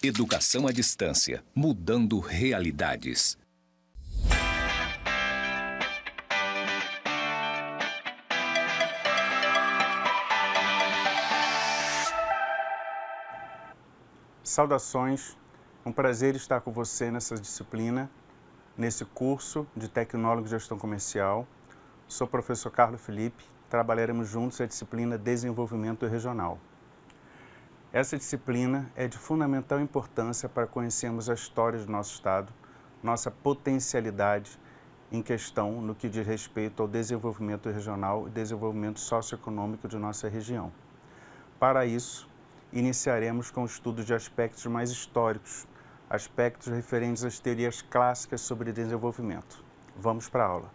Educação à distância, mudando realidades. Saudações, um prazer estar com você nessa disciplina, nesse curso de Tecnólogo de Gestão Comercial. Sou o professor Carlos Felipe, trabalharemos juntos a disciplina Desenvolvimento Regional. Essa disciplina é de fundamental importância para conhecermos a história do nosso Estado, nossa potencialidade em questão no que diz respeito ao desenvolvimento regional e desenvolvimento socioeconômico de nossa região. Para isso, iniciaremos com o estudo de aspectos mais históricos, aspectos referentes às teorias clássicas sobre desenvolvimento. Vamos para a aula.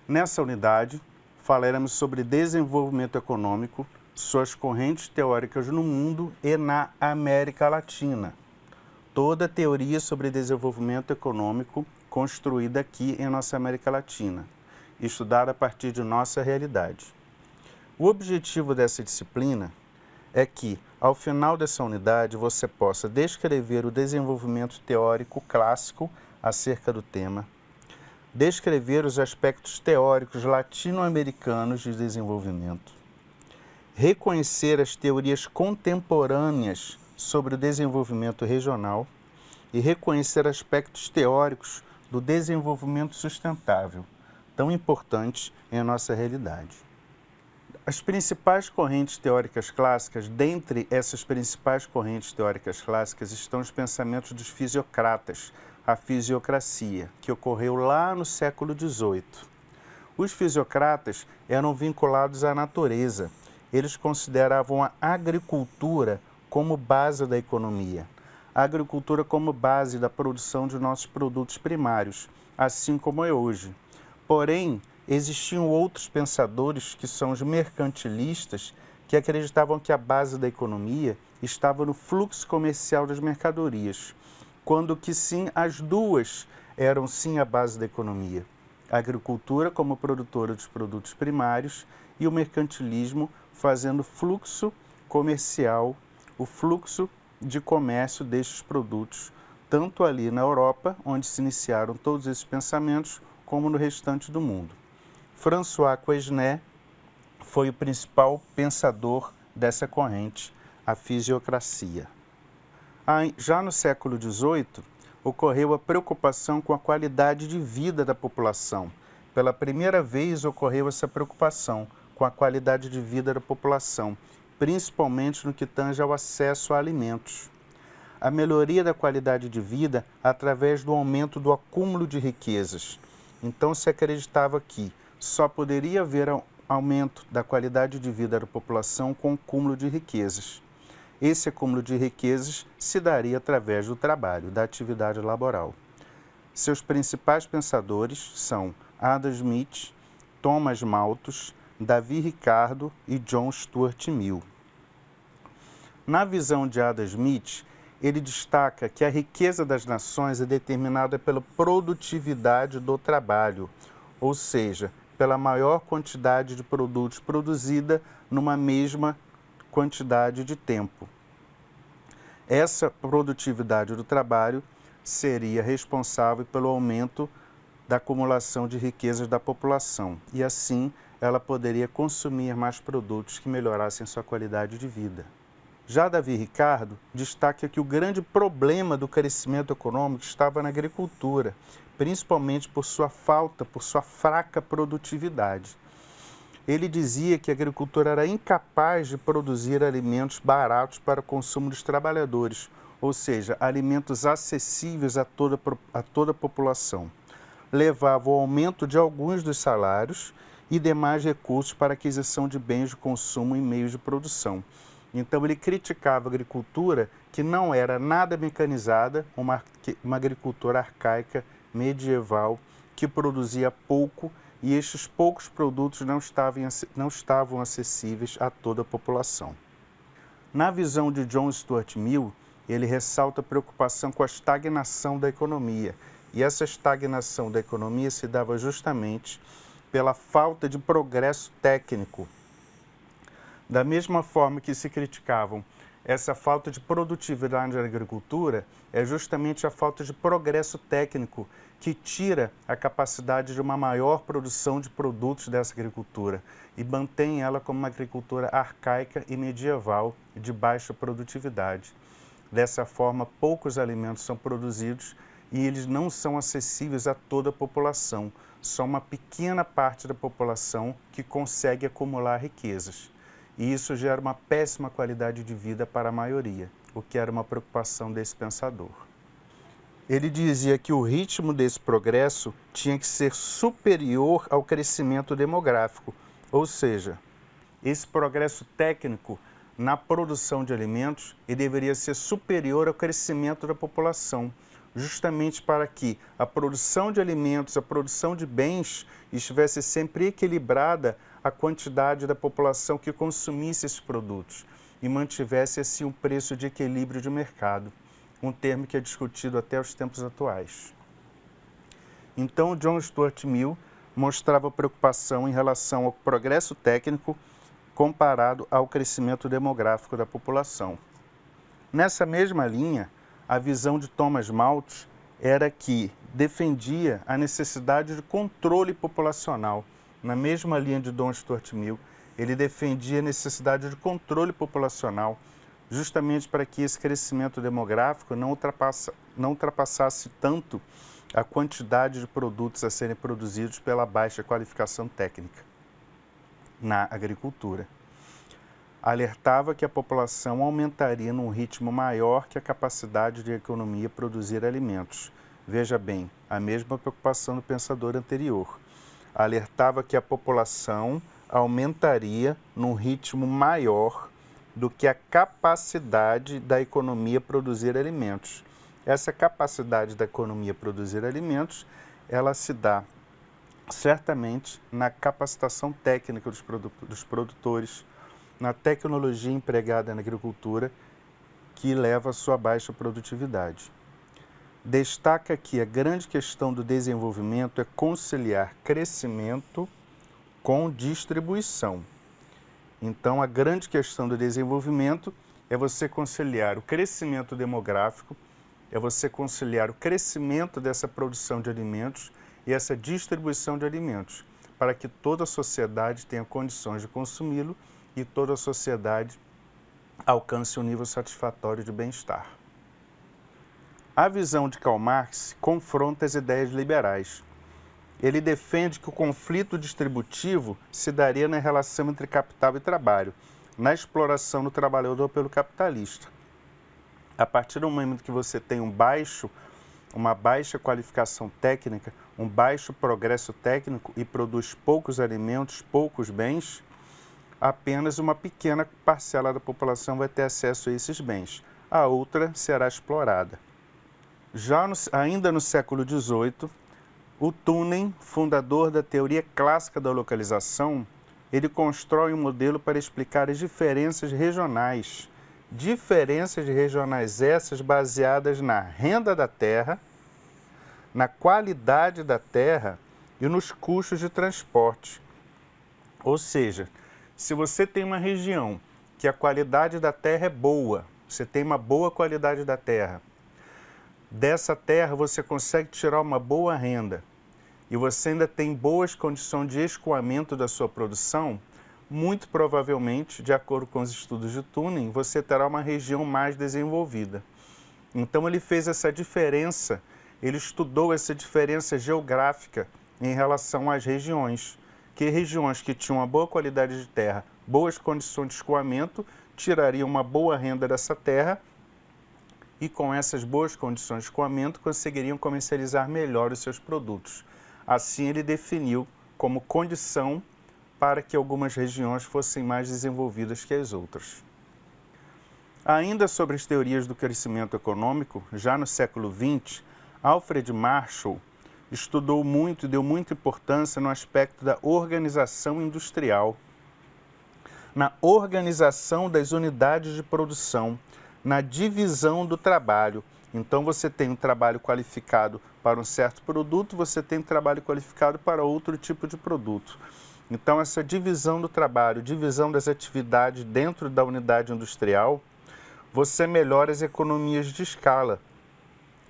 Nessa unidade, falaremos sobre desenvolvimento econômico, suas correntes teóricas no mundo e na América Latina. Toda teoria sobre desenvolvimento econômico construída aqui em nossa América Latina, estudada a partir de nossa realidade. O objetivo dessa disciplina é que, ao final dessa unidade, você possa descrever o desenvolvimento teórico clássico acerca do tema, descrever os aspectos teóricos latino-americanos de desenvolvimento, reconhecer as teorias contemporâneas sobre o desenvolvimento regional e reconhecer aspectos teóricos do desenvolvimento sustentável, tão importantes em nossa realidade. As principais correntes teóricas clássicas, dentre essas principais correntes teóricas clássicas, estão os pensamentos dos fisiocratas, a fisiocracia, que ocorreu lá no século XVIII. Os fisiocratas eram vinculados à natureza. Eles consideravam a agricultura como base da economia, a agricultura como base da produção de nossos produtos primários, assim como é hoje. Porém, existiam outros pensadores, que são os mercantilistas, que acreditavam que a base da economia estava no fluxo comercial das mercadorias, quando que sim, as duas eram sim a base da economia. A agricultura como produtora dos produtos primários e o mercantilismo fazendo fluxo comercial, o fluxo de comércio destes produtos, tanto ali na Europa, onde se iniciaram todos esses pensamentos, como no restante do mundo. François Quesnay foi o principal pensador dessa corrente, a fisiocracia. Já no século XVIII, ocorreu a preocupação com a qualidade de vida da população. Pela primeira vez ocorreu essa preocupação com a qualidade de vida da população, principalmente no que tange ao acesso a alimentos. A melhoria da qualidade de vida através do aumento do acúmulo de riquezas. Então se acreditava que só poderia haver aumento da qualidade de vida da população com o cúmulo de riquezas. Esse acúmulo de riquezas se daria através do trabalho, da atividade laboral. Seus principais pensadores são Adam Smith, Thomas Malthus, Davi Ricardo e John Stuart Mill. Na visão de Adam Smith, ele destaca que a riqueza das nações é determinada pela produtividade do trabalho, ou seja, pela maior quantidade de produtos produzida numa mesma quantidade de tempo. Essa produtividade do trabalho seria responsável pelo aumento da acumulação de riquezas da população e assim ela poderia consumir mais produtos que melhorassem sua qualidade de vida. Já Davi Ricardo destaca que o grande problema do crescimento econômico estava na agricultura, principalmente por sua fraca produtividade. Ele dizia que a agricultura era incapaz de produzir alimentos baratos para o consumo dos trabalhadores, ou seja, alimentos acessíveis a toda a população. Levava ao aumento de alguns dos salários e demais recursos para a aquisição de bens de consumo e meios de produção. Então ele criticava a agricultura que não era nada mecanizada, uma agricultura arcaica, medieval, que produzia pouco e estes poucos produtos não estavam acessíveis a toda a população. Na visão de John Stuart Mill, ele ressalta a preocupação com a estagnação da economia, e essa estagnação da economia se dava justamente pela falta de progresso técnico. Da mesma forma que se criticavam essa falta de produtividade na agricultura, é justamente a falta de progresso técnico que tira a capacidade de uma maior produção de produtos dessa agricultura e mantém ela como uma agricultura arcaica e medieval de baixa produtividade. Dessa forma, poucos alimentos são produzidos e eles não são acessíveis a toda a população. Só uma pequena parte da população que consegue acumular riquezas. E isso gera uma péssima qualidade de vida para a maioria, o que era uma preocupação desse pensador. Ele dizia que o ritmo desse progresso tinha que ser superior ao crescimento demográfico, ou seja, esse progresso técnico na produção de alimentos ele deveria ser superior ao crescimento da população, justamente para que a produção de alimentos, a produção de bens estivesse sempre equilibrada à quantidade da população que consumisse esses produtos e mantivesse assim um preço de equilíbrio de mercado, um termo que é discutido até os tempos atuais. Então, John Stuart Mill mostrava preocupação em relação ao progresso técnico comparado ao crescimento demográfico da população. Nessa mesma linha, a visão de Thomas Malthus era que defendia a necessidade de controle populacional. Na mesma linha de John Stuart Mill, ele defendia a necessidade de controle populacional, justamente para que esse crescimento demográfico não ultrapassasse tanto a quantidade de produtos a serem produzidos pela baixa qualificação técnica na agricultura. Alertava que a população aumentaria num ritmo maior que a capacidade de economia produzir alimentos. Veja bem, a mesma preocupação do pensador anterior. Alertava que a população aumentaria num ritmo maior do que a capacidade da economia produzir alimentos. Essa capacidade da economia produzir alimentos, ela se dá certamente na capacitação técnica dos produtores, na tecnologia empregada na agricultura, que leva à sua baixa produtividade. Destaca que a grande questão do desenvolvimento é conciliar crescimento com distribuição. Então, a grande questão do desenvolvimento é você conciliar o crescimento demográfico, é você conciliar o crescimento dessa produção de alimentos e essa distribuição de alimentos, para que toda a sociedade tenha condições de consumi-lo e toda a sociedade alcance um nível satisfatório de bem-estar. A visão de Karl Marx confronta as ideias liberais. Ele defende que o conflito distributivo se daria na relação entre capital e trabalho, na exploração do trabalhador pelo capitalista. A partir do momento que você tem uma baixa qualificação técnica, um baixo progresso técnico e produz poucos alimentos, poucos bens, apenas uma pequena parcela da população vai ter acesso a esses bens. A outra será explorada. Ainda no século XVIII, o Thunen, fundador da teoria clássica da localização, ele constrói um modelo para explicar as diferenças regionais. Diferenças regionais essas baseadas na renda da terra, na qualidade da terra e nos custos de transporte. Ou seja, se você tem uma região que a qualidade da terra é boa, você tem uma boa qualidade da terra, dessa terra você consegue tirar uma boa renda e você ainda tem boas condições de escoamento da sua produção, muito provavelmente, de acordo com os estudos de Thunen, você terá uma região mais desenvolvida. Então ele fez essa diferença, ele estudou essa diferença geográfica em relação às regiões, que regiões que tinham uma boa qualidade de terra, boas condições de escoamento, tirariam uma boa renda dessa terra e com essas boas condições de escoamento conseguiriam comercializar melhor os seus produtos. Assim ele definiu como condição para que algumas regiões fossem mais desenvolvidas que as outras. Ainda sobre as teorias do crescimento econômico, já no século XX, Alfred Marshall estudou muito e deu muita importância no aspecto da organização industrial, na organização das unidades de produção, na divisão do trabalho. Então você tem um trabalho qualificado para um certo produto, você tem um trabalho qualificado para outro tipo de produto. Então, essa divisão do trabalho, divisão das atividades dentro da unidade industrial, você melhora as economias de escala.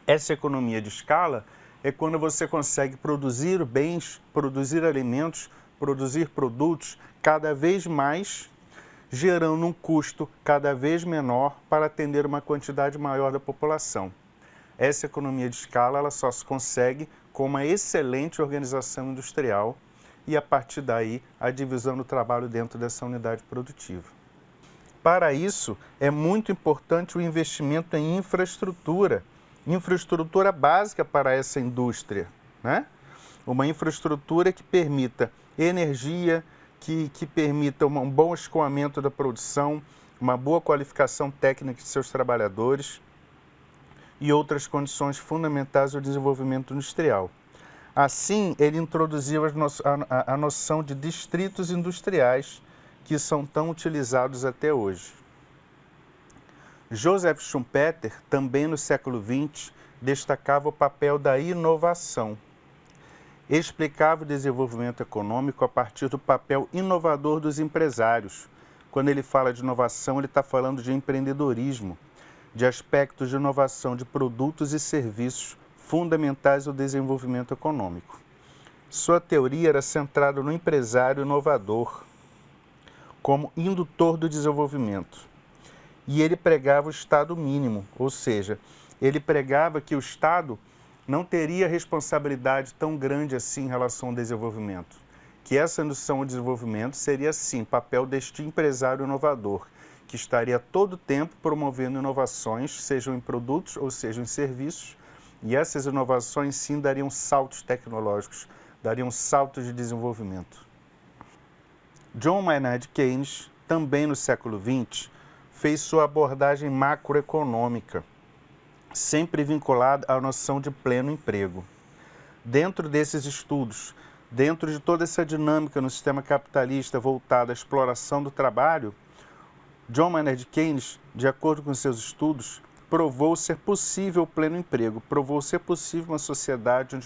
Essa economia de escala é quando você consegue produzir bens, produzir alimentos, produzir produtos cada vez mais, gerando um custo cada vez menor para atender uma quantidade maior da população. Essa economia de escala ela só se consegue com uma excelente organização industrial e, a partir daí, a divisão do trabalho dentro dessa unidade produtiva. Para isso, é muito importante o investimento em infraestrutura básica para essa indústria, né? Uma infraestrutura que permita energia, que permita um bom escoamento da produção, uma boa qualificação técnica de seus trabalhadores e outras condições fundamentais do desenvolvimento industrial. Assim, ele introduziu a noção de distritos industriais, que são tão utilizados até hoje. Joseph Schumpeter, também no século XX, destacava o papel da inovação. Explicava o desenvolvimento econômico a partir do papel inovador dos empresários. Quando ele fala de inovação, ele está falando de empreendedorismo, de aspectos de inovação de produtos e serviços fundamentais ao desenvolvimento econômico. Sua teoria era centrada no empresário inovador, como indutor do desenvolvimento. E ele pregava o Estado mínimo, ou seja, ele pregava que o Estado não teria responsabilidade tão grande assim em relação ao desenvolvimento. Que essa indução ao desenvolvimento seria, sim, papel deste empresário inovador, que estaria todo o tempo promovendo inovações, sejam em produtos ou sejam em serviços, e essas inovações, sim, dariam saltos tecnológicos, dariam saltos de desenvolvimento. John Maynard Keynes, também no século XX, fez sua abordagem macroeconômica, sempre vinculada à noção de pleno emprego. Dentro desses estudos, dentro de toda essa dinâmica no sistema capitalista voltada à exploração do trabalho, John Maynard Keynes, de acordo com seus estudos, provou ser possível o pleno emprego, provou ser possível uma sociedade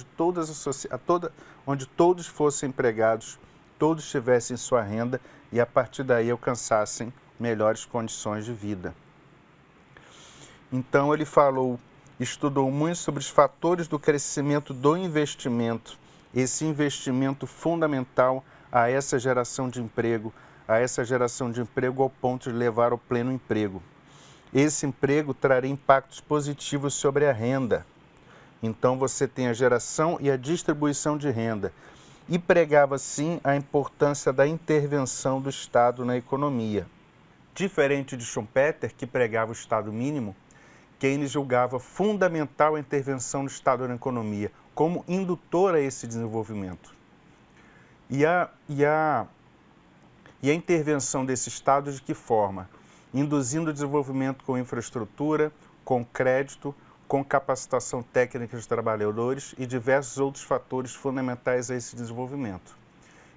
onde todos fossem empregados, todos tivessem sua renda e, a partir daí, alcançassem melhores condições de vida. Então, ele estudou muito sobre os fatores do crescimento do investimento, esse investimento fundamental a essa geração de emprego, ao ponto de levar ao pleno emprego. Esse emprego traria impactos positivos sobre a renda. Então, você tem a geração e a distribuição de renda. E pregava, sim, a importância da intervenção do Estado na economia. Diferente de Schumpeter, que pregava o Estado mínimo, Keynes julgava fundamental a intervenção do Estado na economia, como indutor a esse desenvolvimento. E a intervenção desse Estado de que forma? Induzindo o desenvolvimento com infraestrutura, com crédito, com capacitação técnica dos trabalhadores e diversos outros fatores fundamentais a esse desenvolvimento.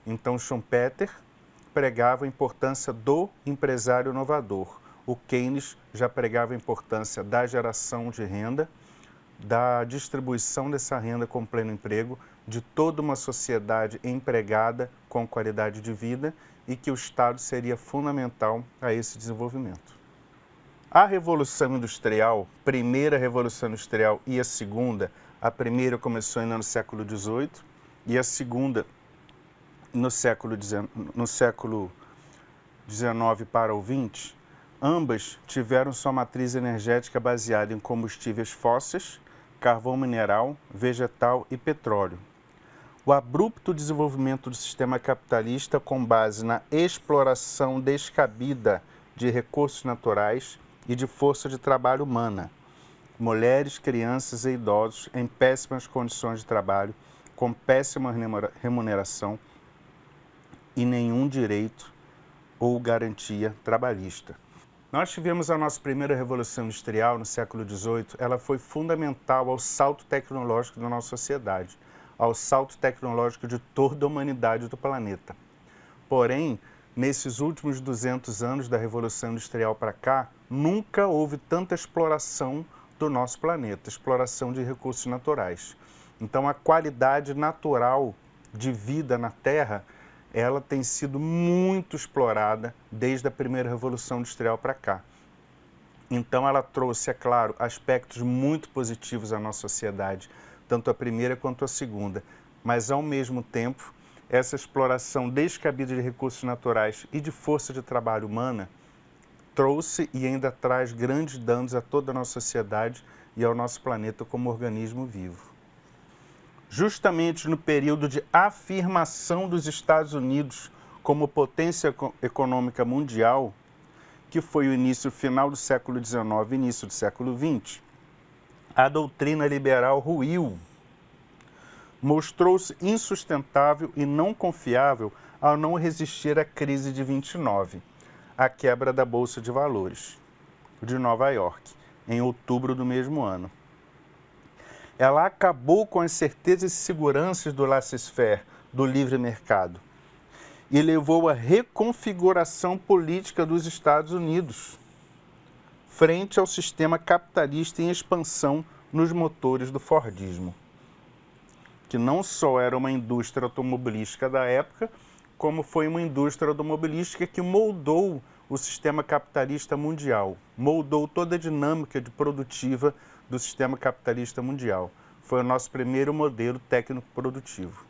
Então, Schumpeter pregava a importância do empresário inovador. O Keynes já pregava a importância da geração de renda, da distribuição dessa renda com pleno emprego, de toda uma sociedade empregada com qualidade de vida e que o Estado seria fundamental a esse desenvolvimento. A Revolução Industrial, primeira Revolução Industrial e a segunda, a primeira começou ainda no século XVIII e a segunda no século XIX para o XX, ambas tiveram sua matriz energética baseada em combustíveis fósseis, carvão mineral, vegetal e petróleo. O abrupto desenvolvimento do sistema capitalista com base na exploração descabida de recursos naturais e de força de trabalho humana, mulheres, crianças e idosos em péssimas condições de trabalho, com péssima remuneração e nenhum direito ou garantia trabalhista. Nós tivemos a nossa primeira Revolução Industrial no século XVIII, ela foi fundamental ao salto tecnológico da nossa sociedade, ao salto tecnológico de toda a humanidade do planeta. Porém, nesses últimos 200 anos da Revolução Industrial para cá, nunca houve tanta exploração do nosso planeta, exploração de recursos naturais. Então, a qualidade natural de vida na Terra ela tem sido muito explorada desde a primeira Revolução Industrial para cá. Então ela trouxe, é claro, aspectos muito positivos à nossa sociedade, tanto a primeira quanto a segunda, mas ao mesmo tempo, essa exploração descabida de recursos naturais e de força de trabalho humana trouxe e ainda traz grandes danos a toda a nossa sociedade e ao nosso planeta como organismo vivo. Justamente no período de afirmação dos Estados Unidos como potência econômica mundial, que foi o início final do século XIX e início do século XX, a doutrina liberal ruiu. Mostrou-se insustentável e não confiável ao não resistir à crise de 29, a quebra da Bolsa de Valores de Nova York, em outubro do mesmo ano. Ela acabou com as certezas e seguranças do laissez-faire, do livre mercado, e levou à reconfiguração política dos Estados Unidos, frente ao sistema capitalista em expansão nos motores do Fordismo, que não só era uma indústria automobilística da época, como foi uma indústria automobilística que moldou o sistema capitalista mundial, moldou toda a dinâmica produtiva do sistema capitalista mundial. Foi o nosso primeiro modelo técnico-produtivo.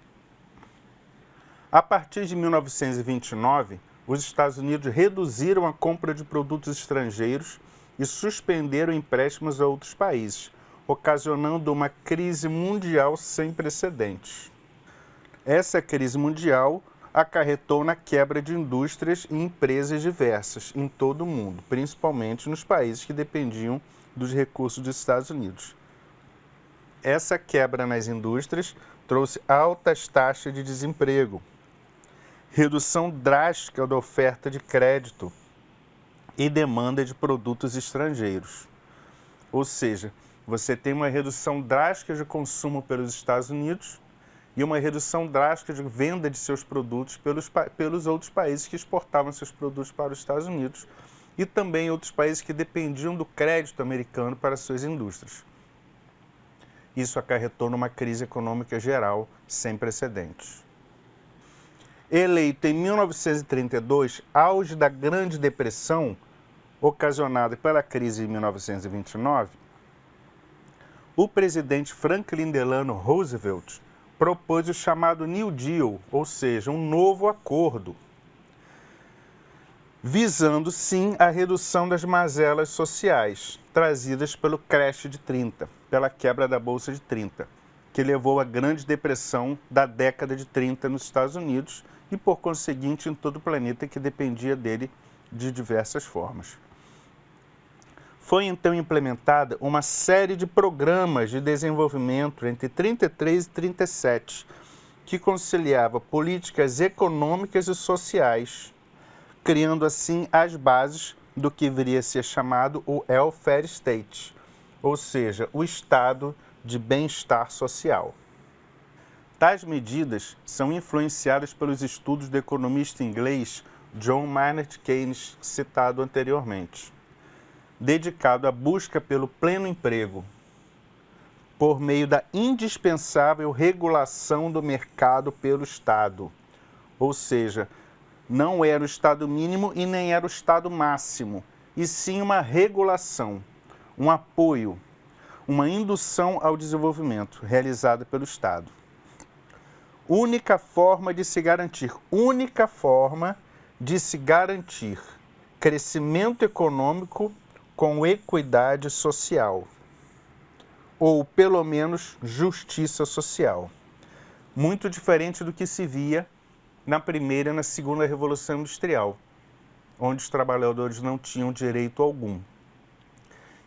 A partir de 1929, os Estados Unidos reduziram a compra de produtos estrangeiros e suspenderam empréstimos a outros países, ocasionando uma crise mundial sem precedentes. Essa crise mundial acarretou na quebra de indústrias e empresas diversas em todo o mundo, principalmente nos países que dependiam dos recursos dos Estados Unidos. Essa quebra nas indústrias trouxe altas taxas de desemprego, redução drástica da oferta de crédito e demanda de produtos estrangeiros. Ou seja, você tem uma redução drástica de consumo pelos Estados Unidos e uma redução drástica de venda de seus produtos pelos outros países que exportavam seus produtos para os Estados Unidos e também outros países que dependiam do crédito americano para suas indústrias. Isso acarretou numa crise econômica geral sem precedentes. Eleito em 1932, auge da Grande Depressão, ocasionada pela crise de 1929, o presidente Franklin Delano Roosevelt propôs o chamado New Deal, ou seja, um novo acordo, visando sim a redução das mazelas sociais trazidas pelo crash de 30, pela quebra da Bolsa de 30, que levou à Grande Depressão da década de 30 nos Estados Unidos e, por conseguinte, em todo o planeta que dependia dele de diversas formas. Foi então implementada uma série de programas de desenvolvimento entre 33 e 37, que conciliava políticas econômicas e sociais, criando assim as bases do que viria a ser chamado o welfare state, ou seja, o estado de bem-estar social. Tais medidas são influenciadas pelos estudos do economista inglês John Maynard Keynes, citado anteriormente, dedicado à busca pelo pleno emprego, por meio da indispensável regulação do mercado pelo Estado. Ou seja, não era o Estado mínimo e nem era o Estado máximo, e sim uma regulação, um apoio, uma indução ao desenvolvimento realizada pelo Estado. Única forma de se garantir crescimento econômico com equidade social, ou pelo menos justiça social. Muito diferente do que se via na primeira e na segunda Revolução Industrial, onde os trabalhadores não tinham direito algum.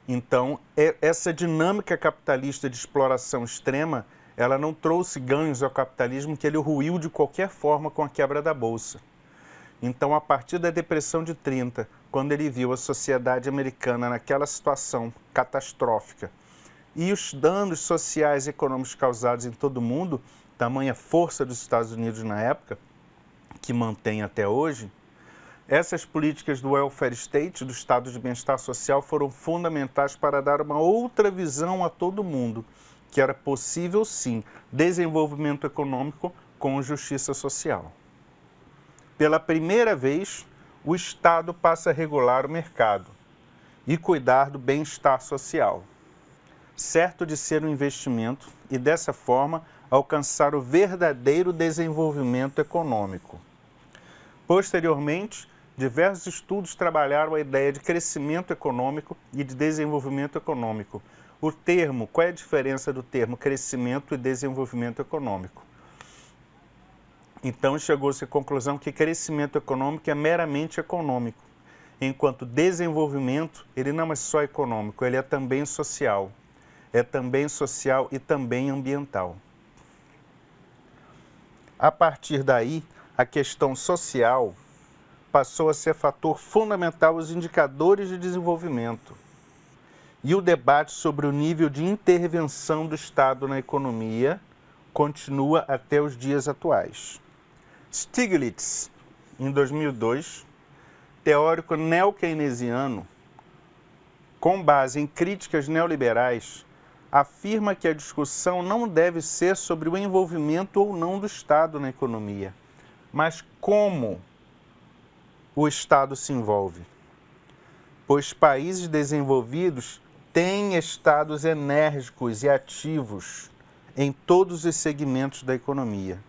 Então, essa dinâmica capitalista de exploração extrema, ela não trouxe ganhos ao capitalismo, que ele ruiu de qualquer forma com a quebra da Bolsa. Então, a partir da Depressão de 30, quando ele viu a sociedade americana naquela situação catastrófica e os danos sociais e econômicos causados em todo o mundo, tamanha força dos Estados Unidos na época, que mantém até hoje, essas políticas do welfare state, do estado de bem-estar social, foram fundamentais para dar uma outra visão a todo mundo, que era possível, sim, desenvolvimento econômico com justiça social. Pela primeira vez, o Estado passa a regular o mercado e cuidar do bem-estar social, certo de ser um investimento e, dessa forma, alcançar o verdadeiro desenvolvimento econômico. Posteriormente, diversos estudos trabalharam a ideia de crescimento econômico e de desenvolvimento econômico. Qual é a diferença do termo crescimento e desenvolvimento econômico? Então, chegou-se à conclusão que crescimento econômico é meramente econômico, enquanto desenvolvimento, ele não é só econômico, ele é também social. É também social e também ambiental. A partir daí, a questão social passou a ser fator fundamental nos indicadores de desenvolvimento. E o debate sobre o nível de intervenção do Estado na economia continua até os dias atuais. Stiglitz, em 2002, teórico neo-keynesiano, com base em críticas neoliberais, afirma que a discussão não deve ser sobre o envolvimento ou não do Estado na economia, mas como o Estado se envolve. Pois países desenvolvidos têm estados enérgicos e ativos em todos os segmentos da economia.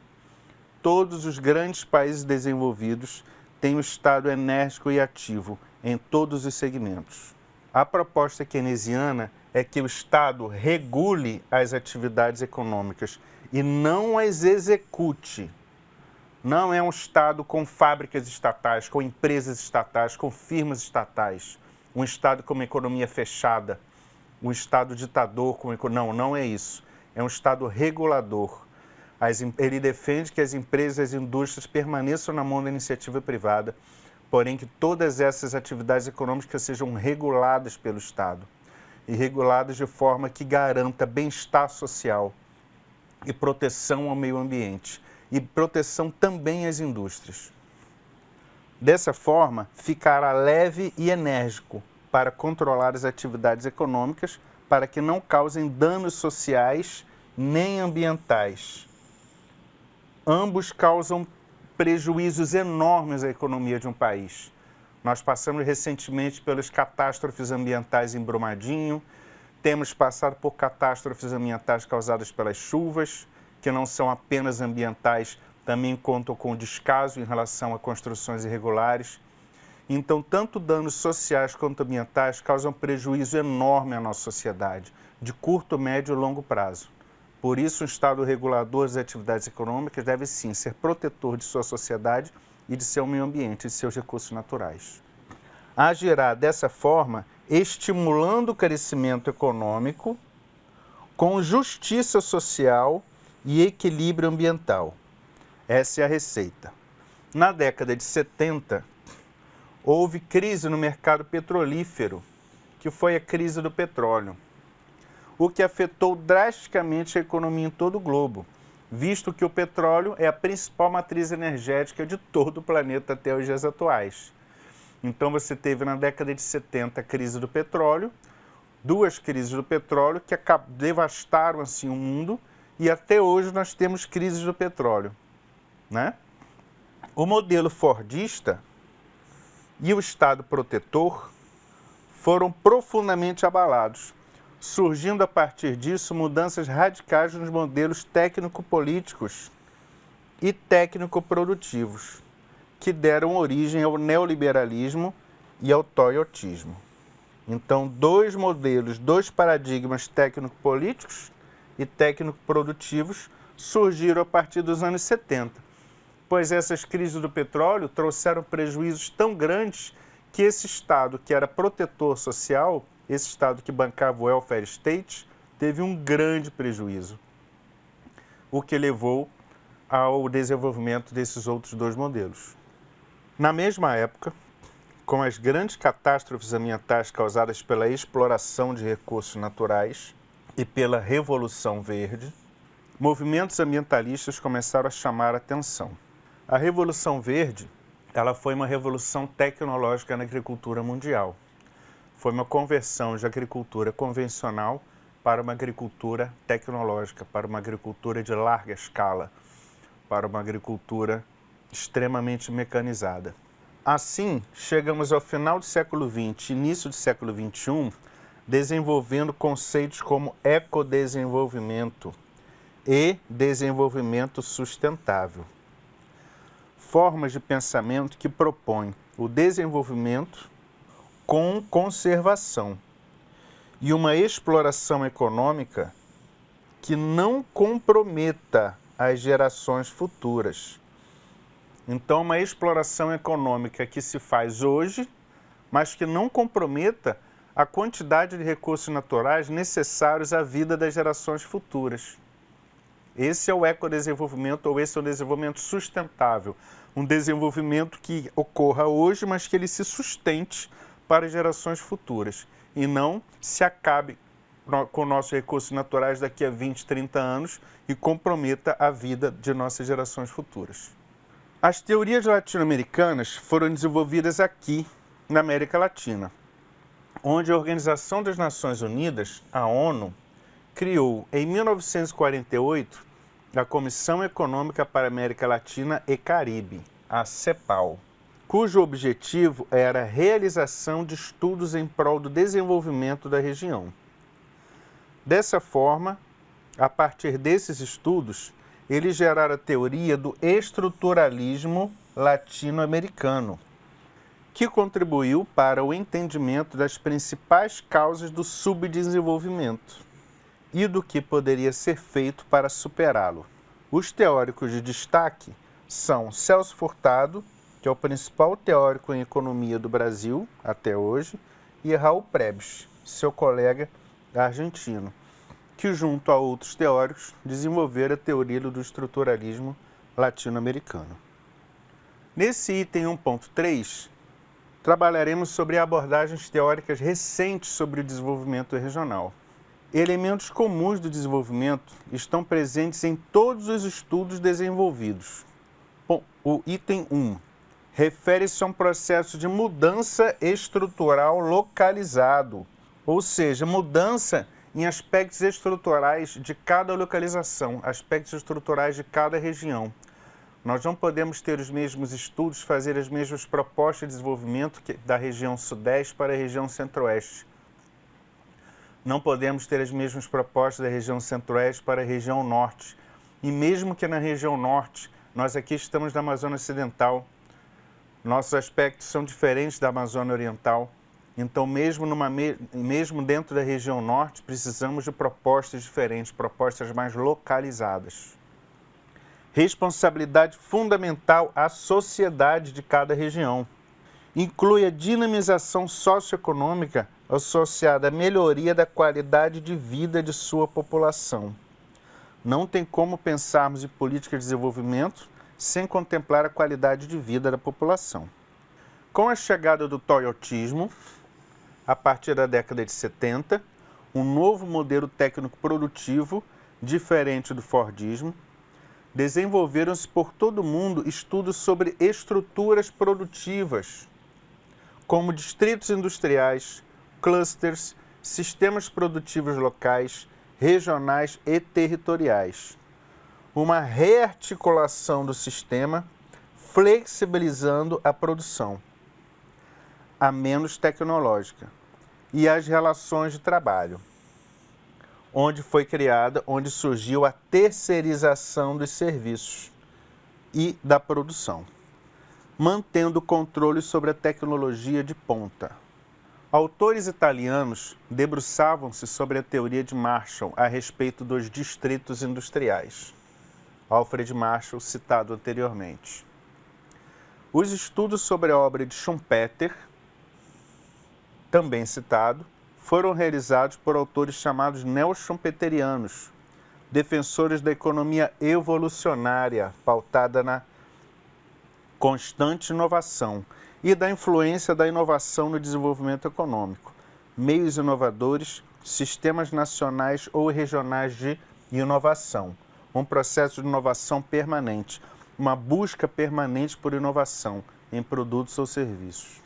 Todos os grandes países desenvolvidos têm um Estado enérgico e ativo em todos os segmentos. A proposta keynesiana é que o Estado regule as atividades econômicas e não as execute. Não é um Estado com fábricas estatais, com empresas estatais, com firmas estatais. Um Estado com uma economia fechada, um Estado ditador. Não é isso. É um Estado regulador. Ele defende que as empresas e as indústrias permaneçam na mão da iniciativa privada, porém que todas essas atividades econômicas sejam reguladas pelo Estado e reguladas de forma que garanta bem-estar social e proteção ao meio ambiente e proteção também às indústrias. Dessa forma, ficará leve e enérgico para controlar as atividades econômicas para que não causem danos sociais nem ambientais. Ambos causam prejuízos enormes à economia de um país. Nós passamos recentemente pelas catástrofes ambientais em Brumadinho, temos passado por catástrofes ambientais causadas pelas chuvas, que não são apenas ambientais, também contam com descaso em relação a construções irregulares. Então, tanto danos sociais quanto ambientais causam prejuízo enorme à nossa sociedade, de curto, médio e longo prazo. Por isso, o Estado regulador das atividades econômicas deve sim ser protetor de sua sociedade e de seu meio ambiente e de seus recursos naturais. Agirá dessa forma, estimulando o crescimento econômico com justiça social e equilíbrio ambiental. Essa é a receita. Na década de 70, houve crise no mercado petrolífero, que foi a crise do petróleo, o que afetou drasticamente a economia em todo o globo, visto que o petróleo é a principal matriz energética de todo o planeta até os dias atuais. Então você teve na década de 70 a crise do petróleo, duas crises do petróleo que devastaram assim o mundo, e até hoje nós temos crises do petróleo, né? O modelo fordista e o Estado protetor foram profundamente abalados, surgindo a partir disso mudanças radicais nos modelos técnico-políticos e técnico-produtivos, que deram origem ao neoliberalismo e ao toyotismo. Então, dois modelos, dois paradigmas técnico-políticos e técnico-produtivos surgiram a partir dos anos 70, pois essas crises do petróleo trouxeram prejuízos tão grandes que esse Estado, que era protetor social, esse Estado que bancava o welfare state, teve um grande prejuízo, o que levou ao desenvolvimento desses outros dois modelos. Na mesma época, com as grandes catástrofes ambientais causadas pela exploração de recursos naturais e pela Revolução Verde, movimentos ambientalistas começaram a chamar a atenção. A Revolução Verde, ela foi uma revolução tecnológica na agricultura mundial. Foi uma conversão de agricultura convencional para uma agricultura tecnológica, para uma agricultura de larga escala, para uma agricultura extremamente mecanizada. Assim, chegamos ao final do século XX e início do século XXI, desenvolvendo conceitos como ecodesenvolvimento e desenvolvimento sustentável. Formas de pensamento que propõem o desenvolvimento com conservação e uma exploração econômica que não comprometa as gerações futuras. Então, uma exploração econômica que se faz hoje, mas que não comprometa a quantidade de recursos naturais necessários à vida das gerações futuras. Esse é o ecodesenvolvimento, ou esse é o desenvolvimento sustentável. Um desenvolvimento que ocorra hoje, mas que ele se sustente para as gerações futuras. E não se acabe com nossos recursos naturais daqui a 20, 30 anos e comprometa a vida de nossas gerações futuras. As teorias latino-americanas foram desenvolvidas aqui, na América Latina, onde a Organização das Nações Unidas, a ONU, criou em 1948 a Comissão Econômica para a América Latina e Caribe, a CEPAL, cujo objetivo era a realização de estudos em prol do desenvolvimento da região. Dessa forma, a partir desses estudos, eles geraram a teoria do estruturalismo latino-americano, que contribuiu para o entendimento das principais causas do subdesenvolvimento e do que poderia ser feito para superá-lo. Os teóricos de destaque são Celso Furtado, que é o principal teórico em economia do Brasil até hoje, e Raul Prebisch, seu colega argentino, que junto a outros teóricos desenvolveram a teoria do estruturalismo latino-americano. Nesse item 1.3, trabalharemos sobre abordagens teóricas recentes sobre o desenvolvimento regional. Elementos comuns do desenvolvimento estão presentes em todos os estudos desenvolvidos. Bom, o item 1 refere-se a um processo de mudança estrutural localizado, ou seja, mudança em aspectos estruturais de cada localização, aspectos estruturais de cada região. Nós não podemos ter os mesmos estudos, fazer as mesmas propostas de desenvolvimento da região sudeste para a região centro-oeste. Não podemos ter as mesmas propostas da região centro-oeste para a região norte. E mesmo que na região norte, nós aqui estamos na Amazônia Ocidental, nossos aspectos são diferentes da Amazônia Oriental. Então, mesmo dentro da região norte, precisamos de propostas diferentes, propostas mais localizadas. Responsabilidade fundamental à sociedade de cada região. Inclui a dinamização socioeconômica associada à melhoria da qualidade de vida de sua população. Não tem como pensarmos em política de desenvolvimento sem contemplar a qualidade de vida da população. Com a chegada do toyotismo, a partir da década de 70, um novo modelo técnico produtivo, diferente do fordismo, desenvolveram-se por todo o mundo estudos sobre estruturas produtivas, como distritos industriais, clusters, sistemas produtivos locais, regionais e territoriais. Uma rearticulação do sistema, flexibilizando a produção, a menos tecnológica, e as relações de trabalho, onde surgiu a terceirização dos serviços e da produção, mantendo o controle sobre a tecnologia de ponta. Autores italianos debruçavam-se sobre a teoria de Marshall a respeito dos distritos industriais. Alfred Marshall, citado anteriormente. Os estudos sobre a obra de Schumpeter, também citado, foram realizados por autores chamados neo-schumpeterianos, defensores da economia evolucionária, pautada na constante inovação, e da influência da inovação no desenvolvimento econômico, meios inovadores, sistemas nacionais ou regionais de inovação, um processo de inovação permanente, uma busca permanente por inovação em produtos ou serviços.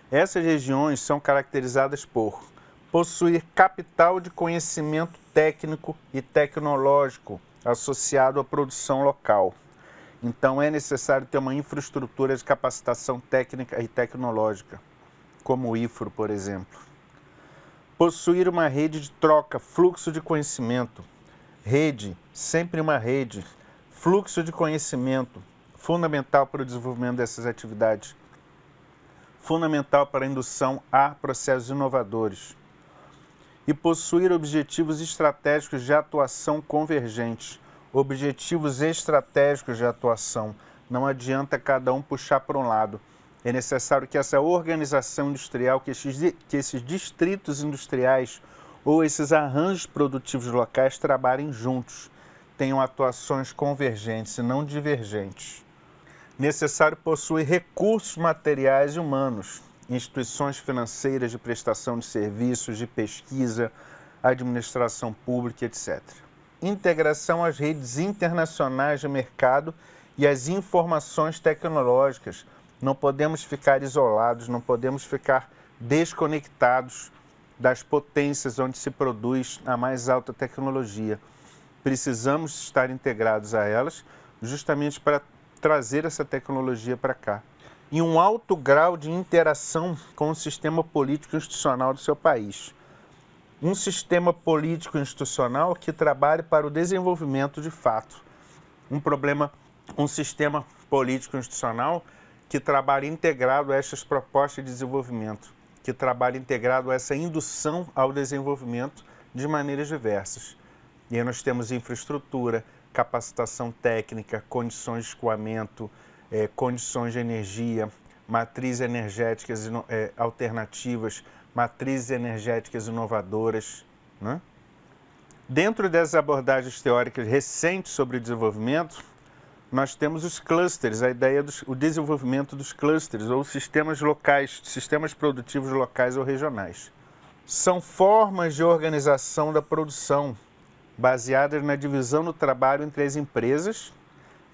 Essas regiões são caracterizadas por possuir capital de conhecimento técnico e tecnológico associado à produção local, Então é necessário ter uma infraestrutura de capacitação técnica e tecnológica, como o IFRO, por exemplo. Possuir uma rede de troca, fluxo de conhecimento. Rede, sempre uma rede. Fluxo de conhecimento, fundamental para o desenvolvimento dessas atividades. Fundamental para a indução a processos inovadores. E possuir objetivos estratégicos de atuação convergentes. Objetivos estratégicos de atuação. Não adianta cada um puxar para um lado. É necessário que essa organização industrial, que esses distritos industriais ou esses arranjos produtivos locais trabalhem juntos, tenham atuações convergentes e não divergentes. Necessário possuir recursos materiais e humanos, instituições financeiras de prestação de serviços, de pesquisa, administração pública, etc. Integração às redes internacionais de mercado e às informações tecnológicas. Não podemos ficar isolados, não podemos ficar desconectados das potências onde se produz a mais alta tecnologia. Precisamos estar integrados a elas, justamente para trazer essa tecnologia para cá. E um alto grau de interação com o sistema político institucional do seu país. Um sistema político institucional que trabalhe para o desenvolvimento de fato. Um sistema político institucional que trabalhe integrado a essas propostas de desenvolvimento, que trabalhe integrado a essa indução ao desenvolvimento de maneiras diversas. E aí nós temos infraestrutura, capacitação técnica, condições de escoamento, condições de energia, matrizes energéticas alternativas, matrizes energéticas inovadoras, né? Dentro dessas abordagens teóricas recentes sobre o desenvolvimento, nós temos os clusters, a ideia do desenvolvimento dos clusters, ou sistemas locais, sistemas produtivos locais ou regionais. São formas de organização da produção, baseadas na divisão do trabalho entre as empresas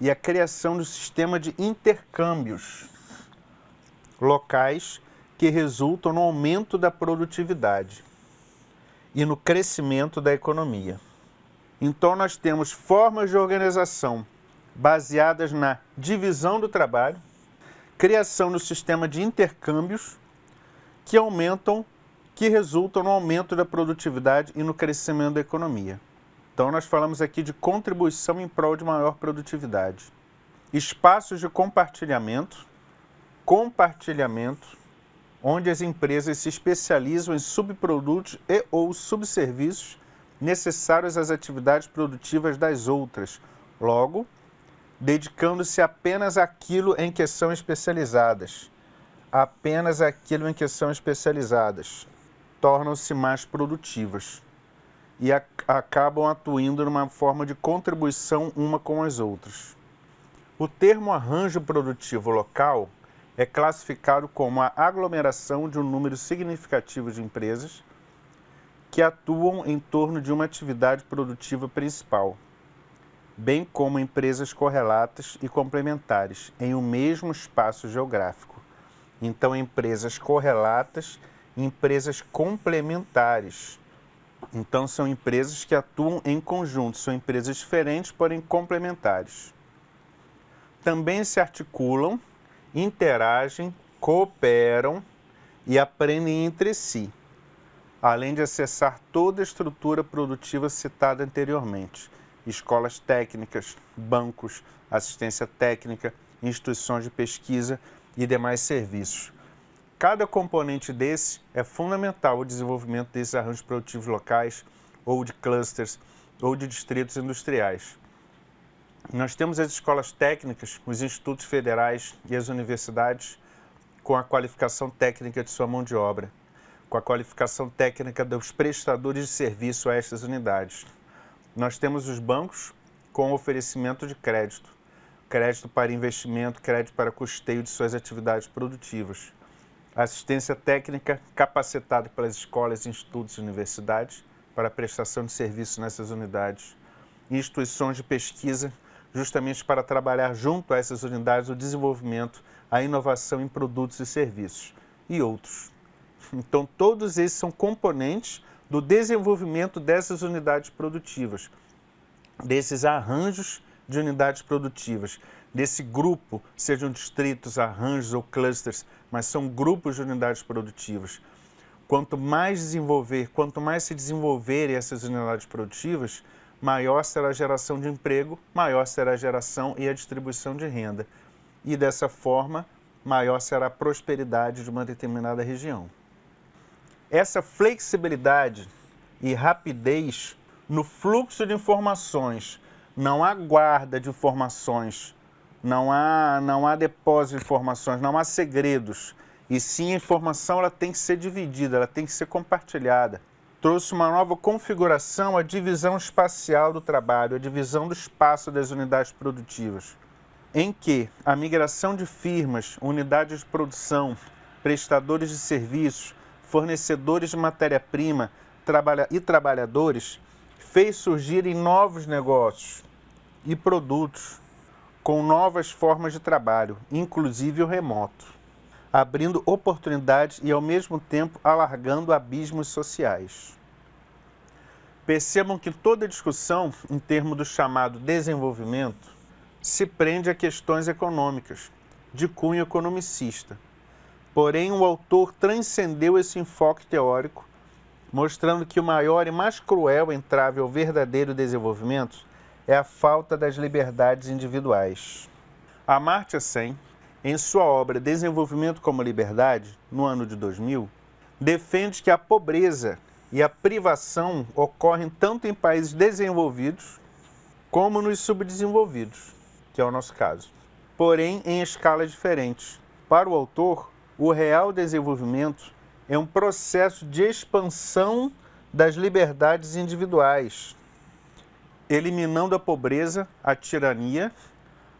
e a criação do sistema de intercâmbios locais que resultam no aumento da produtividade e no crescimento da economia. Então, nós temos formas de organização baseadas na divisão do trabalho, criação do sistema de intercâmbios que resultam no aumento da produtividade e no crescimento da economia. Então, nós falamos aqui de contribuição em prol de maior produtividade. Espaços de compartilhamento, onde as empresas se especializam em subprodutos e ou subserviços necessários às atividades produtivas das outras, logo, dedicando-se apenas àquilo em que são especializadas. Tornam-se mais produtivas e acabam atuando numa forma de contribuição uma com as outras. O termo arranjo produtivo local é classificado como a aglomeração de um número significativo de empresas que atuam em torno de uma atividade produtiva principal, bem como empresas correlatas e complementares em um mesmo espaço geográfico. Então, empresas correlatas e empresas complementares. Então, são empresas que atuam em conjunto, são empresas diferentes, porém complementares. Também se articulam, interagem, cooperam e aprendem entre si, além de acessar toda a estrutura produtiva citada anteriormente. Escolas técnicas, bancos, assistência técnica, instituições de pesquisa e demais serviços. Cada componente desse é fundamental ao desenvolvimento desses arranjos produtivos locais, ou de clusters, ou de distritos industriais. Nós temos as escolas técnicas, os institutos federais e as universidades com a qualificação técnica de sua mão de obra, com a qualificação técnica dos prestadores de serviço a estas unidades. Nós temos os bancos com oferecimento de crédito para investimento, crédito para custeio de suas atividades produtivas. Assistência técnica capacitada pelas escolas, institutos e universidades para a prestação de serviços nessas unidades. Instituições de pesquisa, justamente para trabalhar junto a essas unidades o desenvolvimento, a inovação em produtos e serviços, e outros. Então, todos esses são componentes do desenvolvimento dessas unidades produtivas, desses arranjos de unidades produtivas, desse grupo, sejam distritos, arranjos ou clusters, mas são grupos de unidades produtivas. Quanto mais se desenvolverem essas unidades produtivas, maior será a geração de emprego, maior será a geração e a distribuição de renda. E dessa forma, maior será a prosperidade de uma determinada região. Essa flexibilidade e rapidez no fluxo de informações, não há guarda de informações, não há depósito de informações, não há segredos. E sim, a informação ela tem que ser dividida, ela tem que ser compartilhada. Trouxe uma nova configuração, a divisão espacial do trabalho, a divisão do espaço das unidades produtivas, em que a migração de firmas, unidades de produção, prestadores de serviços, fornecedores de matéria-prima e trabalhadores fez surgirem novos negócios e produtos com novas formas de trabalho, inclusive o remoto, abrindo oportunidades e, ao mesmo tempo, alargando abismos sociais. Percebam que toda discussão, em termos do chamado desenvolvimento, se prende a questões econômicas, de cunho economicista. Porém, o autor transcendeu esse enfoque teórico, mostrando que o maior e mais cruel entrave ao verdadeiro desenvolvimento é a falta das liberdades individuais. Amartya Sen, em sua obra Desenvolvimento como Liberdade, no ano de 2000, defende que a pobreza e a privação ocorrem tanto em países desenvolvidos como nos subdesenvolvidos, que é o nosso caso, porém em escalas diferentes. Para o autor, o real desenvolvimento é um processo de expansão das liberdades individuais, eliminando a pobreza, a tirania,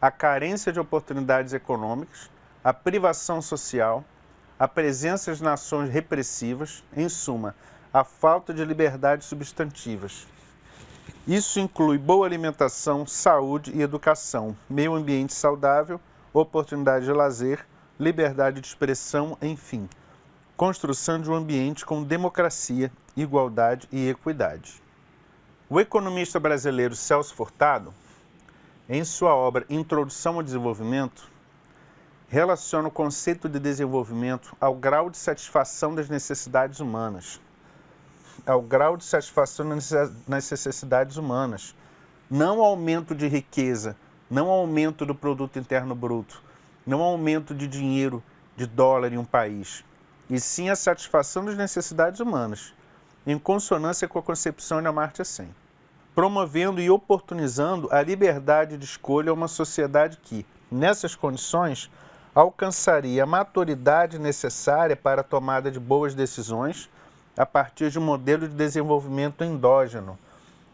a carência de oportunidades econômicas, a privação social, a presença de nações repressivas, em suma, a falta de liberdades substantivas. Isso inclui boa alimentação, saúde e educação, meio ambiente saudável, oportunidade de lazer, liberdade de expressão, enfim, construção de um ambiente com democracia, igualdade e equidade. O economista brasileiro Celso Furtado, em sua obra Introdução ao Desenvolvimento, relaciona o conceito de desenvolvimento ao grau de satisfação das necessidades humanas. Ao grau de satisfação nas necessidades humanas. Não ao aumento de riqueza, não ao aumento do produto interno bruto, não ao aumento de dinheiro, de dólar em um país, e sim a satisfação das necessidades humanas, em consonância com a concepção de Amartya Sen, promovendo e oportunizando a liberdade de escolha a uma sociedade que, nessas condições, alcançaria a maturidade necessária para a tomada de boas decisões a partir de um modelo de desenvolvimento endógeno.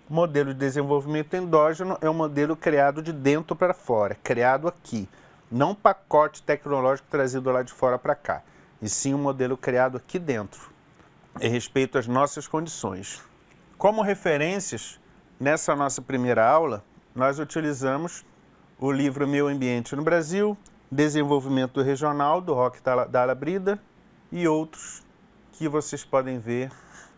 O modelo de desenvolvimento endógeno é um modelo criado de dentro para fora, criado aqui, não um pacote tecnológico trazido lá de fora para cá, e sim um modelo criado aqui dentro, em respeito às nossas condições. Como referências, nessa nossa primeira aula, nós utilizamos o livro Meio Ambiente no Brasil, Desenvolvimento Regional, do Roque Dalla Brida, e outros que vocês podem ver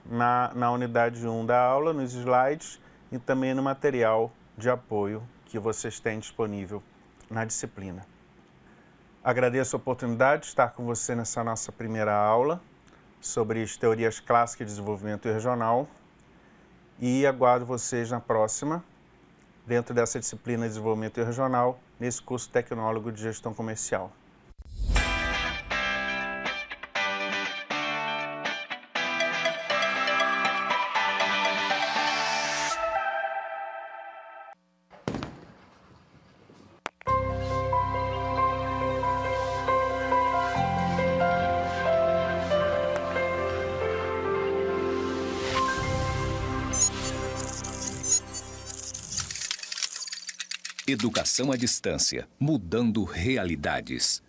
na unidade 1 da aula, nos slides, e também no material de apoio que vocês têm disponível na disciplina. Agradeço a oportunidade de estar com você nessa nossa primeira aula sobre as teorias clássicas de desenvolvimento regional e aguardo vocês na próxima, dentro dessa disciplina de desenvolvimento regional, nesse curso tecnólogo de gestão comercial. Educação à distância, mudando realidades.